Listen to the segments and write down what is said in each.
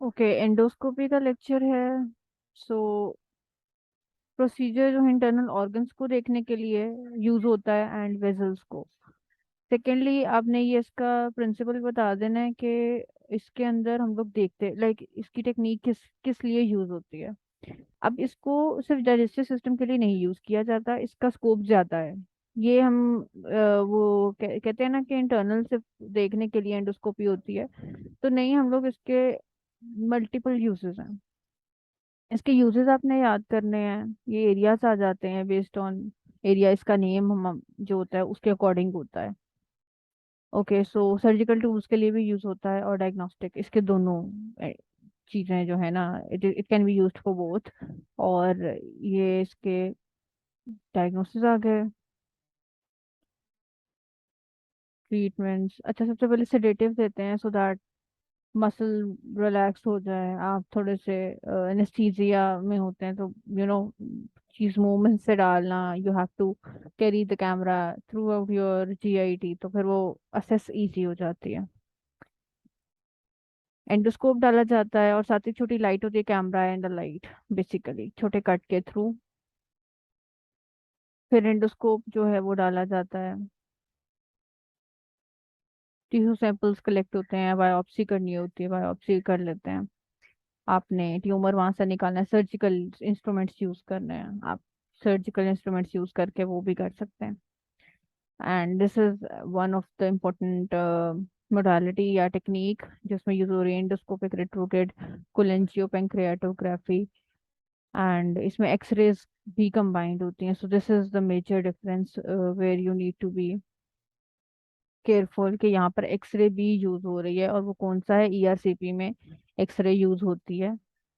Okay, endoscopy का lecture है। सो procedure जो इंटरनल ऑर्गन्स को देखने के लिए यूज होता है एंड वेजल्स को। सेकेंडली आपने ये इसका प्रिंसिपल बता देना है कि इसके अंदर हम लोग देखते लाइक इसकी टेक्निक किस किस लिए यूज होती है। अब इसको सिर्फ डाइजेस्टिव सिस्टम के लिए नहीं यूज किया जाता, इसका स्कोप ज्यादा है। ये हम वो कहते हैं ना कि इंटरनल सिर्फ देखने के लिए एंडोस्कोपी होती है, तो नहीं, हम लोग इसके मल्टीपल यूजेस हैं। इसके यूजेस आपने याद करने हैं, ये एरियाज आ जाते हैं बेस्ड ऑन एरिया, इसका नेम हम जो होता है उसके अकॉर्डिंग होता है। ओके, सो सर्जिकल टूल्स के लिए भी यूज होता है और डायग्नोस्टिक, इसके दोनों चीजें जो है ना, it can be used for both. और ये इसके डायग्नोसिस आ गए। ट्रीटमेंट्स, अच्छा, सबसे पहले सेडेटिव देते हैं सो दैट मसल रिलैक्स हो जाए। आप थोड़े से एनेस्थीसिया में होते हैं तो चीज मूवमेंट से डालना, you have to carry the camera throughout your GIT, तो फिर वो असेस इजी हो जाती है। एंडोस्कोप डाला जाता है और साथ ही छोटी लाइट होती है, कैमरा एंड लाइट, बेसिकली छोटे कट के थ्रू। फिर एंडोस्कोप जो है वो डाला जाता है, टिश्यू सैंपल्स कलेक्ट होते हैं, बायोप्सी करनी होती है, बायोप्सी कर लेते हैं। आपने ट्यूमर वहां से निकालना है, सर्जिकल इंस्ट्रूमेंट्स यूज करने हैं, आप सर्जिकल इंस्ट्रूमेंट्स यूज करके वो भी कर सकते हैं। And this is one of the important modality या टेक्निक जिसमें यूज हो रही है endoscopic retrograde cholangiopancreatography. And इसमें एक्सरेज भी कंबाइंड होती हैं, so this is the major difference where you need to be careful कि यहाँ पर एक्सरे भी यूज हो रही है, और वो कौन सा है, ईआरसीपी में एक्सरे यूज होती है।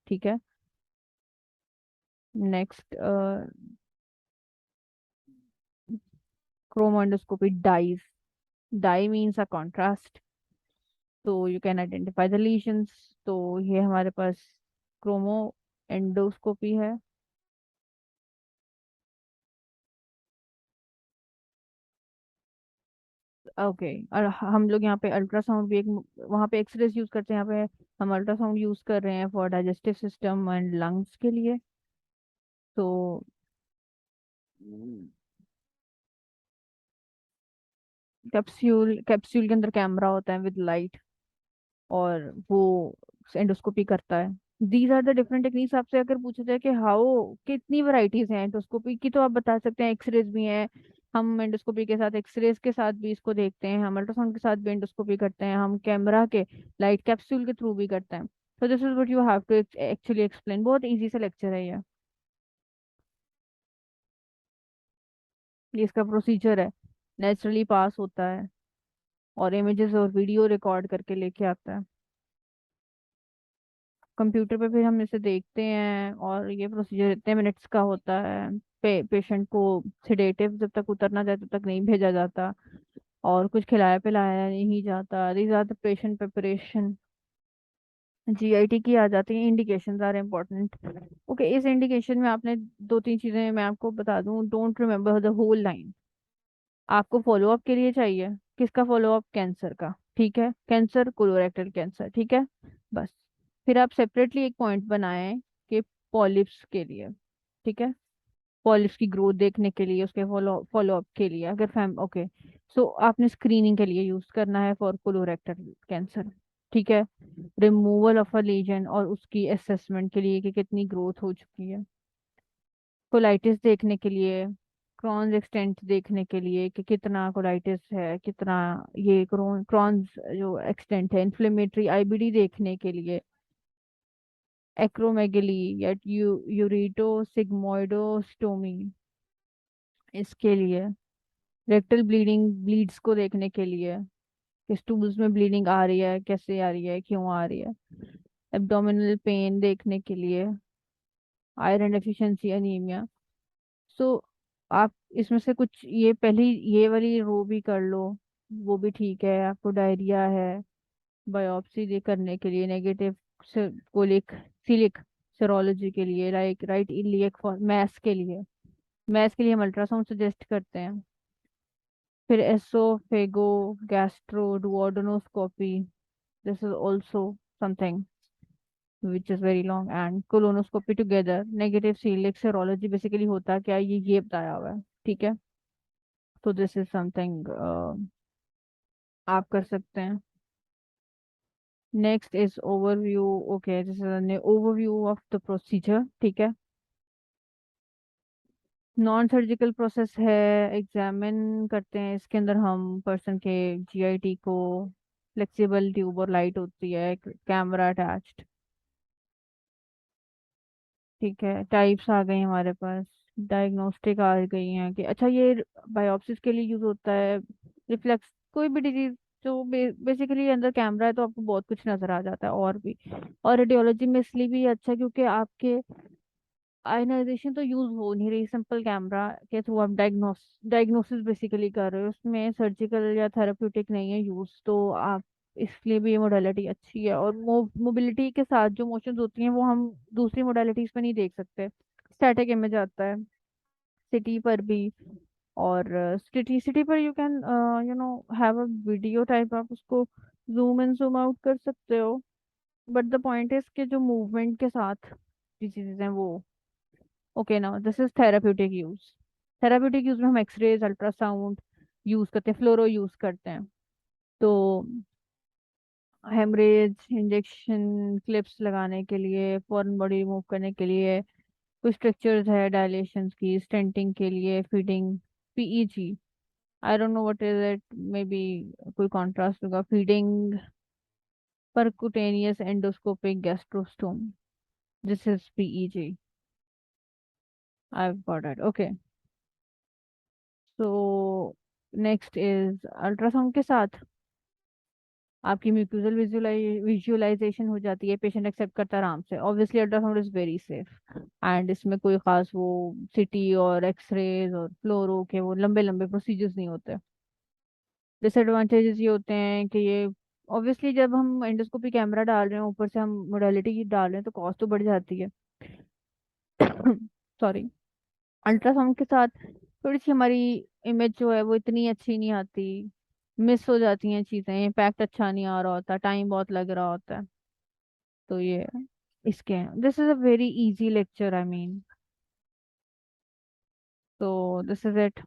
ठीक है। Next, chromoendoscopy dyes. Dye means a contrast, तो you can identify the lesions. तो ये हमारे पास क्रोमो एंडोस्कोपी है। ओके, और हम लोग यहाँ पे अल्ट्रासाउंड भी एक, वहाँ पे एक्सरेज यूज करते हैं, यहाँ पे हम अल्ट्रासाउंड यूज कर रहे हैं for digestive system and lungs के लिए। तो कैप्सूल कैप्सूल के अंदर कैमरा होता है विद लाइट, और वो एंडोस्कोपी करता है। These are the different techniques. आपसे अगर पूछा जाए कि हाउ कितनी वैरायटीज हैं एंडोस्कोपी की, तो आप बता सकते हैं एक्सरेज भी हैं। हम एंडोस्कोपी के साथ एक्सरेज के साथ भी इसको देखते हैं, हम अल्ट्रासाउंड के साथ भी एंडोस्कोपी करते हैं, हम कैमरा के लाइट कैप्सूल के थ्रू भी करते हैं। तो this is what you have to actually explain. बहुत इजी सा लेक्चर है ये इसका प्रोसीजर है। नेचुरली पास होता है और इमेजेस और वीडियो रिकॉर्ड करके लेके आता है कंप्यूटर पे, फिर हम इसे देखते हैं, और ये प्रोसीजर इतने मिनट्स का होता है। पेशेंट को सिडेटिव जब तक उतर ना जाए तब तक नहीं भेजा जाता, और कुछ खिलाया पिलाया नहीं जाता। These are the patient preparation. GIT की आ जाती है, इंडिकेशंस आर इम्पोर्टेंट। ओके, इस इंडिकेशन में आपने दो तीन चीजें मैं आपको बता दूं, don't remember the whole line. आपको फॉलोअप के लिए चाहिए, किसका फॉलोअप, कैंसर का, ठीक है, कैंसर कोलोरेक्टल कैंसर, ठीक है, बस। फिर आप सेपरेटली एक पॉइंट बनाएं कि पॉलिप्स के लिए, ठीक है, पॉलिप्स की ग्रोथ देखने के लिए, उसके फॉलोअप के लिए, अगर फैम ओके। सो आपने स्क्रीनिंग के लिए यूज करना है फॉर कोलोरेक्टल कैंसर, ठीक है, रिमूवल ऑफ अ लीजन और उसकी असेसमेंट के लिए कि कितनी ग्रोथ हो चुकी है, कोलाइटिस देखने के लिए, क्रॉन्स एक्सटेंट देखने के लिए कि कितना कोलाइटिस है, कितना ये क्रॉन्स जो एक्सटेंट है, इन्फ्लेमेटरी आईबीडी देखने के लिए, एक्रोमेगली या यूरिटो सिग्मोइडोस्टोमी इसके लिए, रेक्टल ब्लीडिंग ब्लीड्स को देखने के लिए कि स्टूल्स में ब्लीडिंग आ रही है, कैसे आ रही है, क्यों आ रही है, एब्डोमिनल पेन देखने के लिए, आयरन डेफिशिएंसी एनीमिया। सो आप इसमें से कुछ ये पहली ये वाली रो भी कर लो, वो भी ठीक है। आपको डायरिया है, बायोप्सी दे करने के लिए नेगेटिव कोलिक सिलिक सेरोलॉजी के लिए, राइट इलियक मैस के लिए, मैस के लिए हम अल्ट्रासाउंड सजेस्ट करते हैं। फिर oesophagogastroduodenoscopy, this is also something. Which is very long, and colonoscopy together. Negative coeliac serology basically होता क्या है, ये बताया हुआ है। ठीक है, तो दिस इज समथिंग आप कर सकते हैं। Next is overview. Okay, this is overview of the procedure. ठीक है, नॉन सर्जिकल प्रोसेस है, एग्जामिन करते हैं इसके अंदर हम पर्सन के जीआईटी को। फ्लेक्सिबल ट्यूब और लाइट होती है, कैमरा अटैच्ड। ठीक है, टाइप्स आ गई हमारे पास, डायग्नोस्टिक आ गई हैं कि अच्छा ये बायोप्सिस के लिए यूज होता है। रिफ्लेक्स, कोई भी डिजीज जो बेसिकली अंदर कैमरा है तो आपको बहुत कुछ नजर आ जाता है और भी। और रेडियोलॉजी में इसलिए भी अच्छा है क्योंकि आपके आयनाइजेशन तो यूज हो नहीं रही, सिंपल कैमरा के थ्रू आप डायग्नोसिस बेसिकली कर रहे हो, उसमें सर्जिकल या थेराप्यूटिक नहीं है यूज, तो आप इसलिए भी ये मोडालिटी अच्छी है। और मोबिलिटी के साथ जो मोशंस होती हैं वो हम दूसरी मोडालिटीज पे नहीं देख सकते। स्टैटिक इमेज आता है सिटी पर भी। और सिटी पर you can have a video type, आप उसको जूम इन जूम आउट कर सकते हो। बट द पॉइंट इज कि जो मूवमेंट के साथ जो चीजें हैं वो। Okay, now this is therapeutic use. Therapeutic use में हम एक्सरेज, अल्ट्रासाउंड यूज करते हैं, फ्लोरो यूज करते हैं। तो हेमरेज इंजेक्शन, क्लिप्स लगाने के लिए, फॉरेन बॉडी रिमूव करने के लिए, कुछ स्ट्रक्चर्स है डायलेशन की, स्टेंटिंग के लिए, feeding, PEG. I don't know what is it, maybe कोई कॉन्ट्रास्ट होगा। Feeding, percutaneous endoscopic gastrostomy, this is PEG. I got it, okay. So next is ultrasound के साथ आपकी म्यूकोजल विजुअलाइजेशन हो जाती है, पेशेंट एक्सेप्ट करता है आराम से। Obviously ultrasound is very safe, and इसमें कोई खास वो सिटी और एक्सरेज और फ्लोरो के वो लंबे लंबे प्रोसीजर्स नहीं होते। डिसएडवांटेजेस ये होते हैं कि ये ऑब्वियसली जब हम एंडोस्कोपी कैमरा डाल रहे हैं, ऊपर से हम मोडालिटी डाल रहे हैं, तो कॉस्ट तो बढ़ जाती है। सॉरी। अल्ट्रासाउंड के साथ थोड़ी सी हमारी इमेज जो है वो इतनी अच्छी नहीं आती, मिस हो जाती हैं चीज़ें, इम्पैक्ट अच्छा नहीं आ रहा होता, टाइम बहुत लग रहा होता है। तो ये इसके, this is a very easy lecture, I mean. तो दिस इज इट।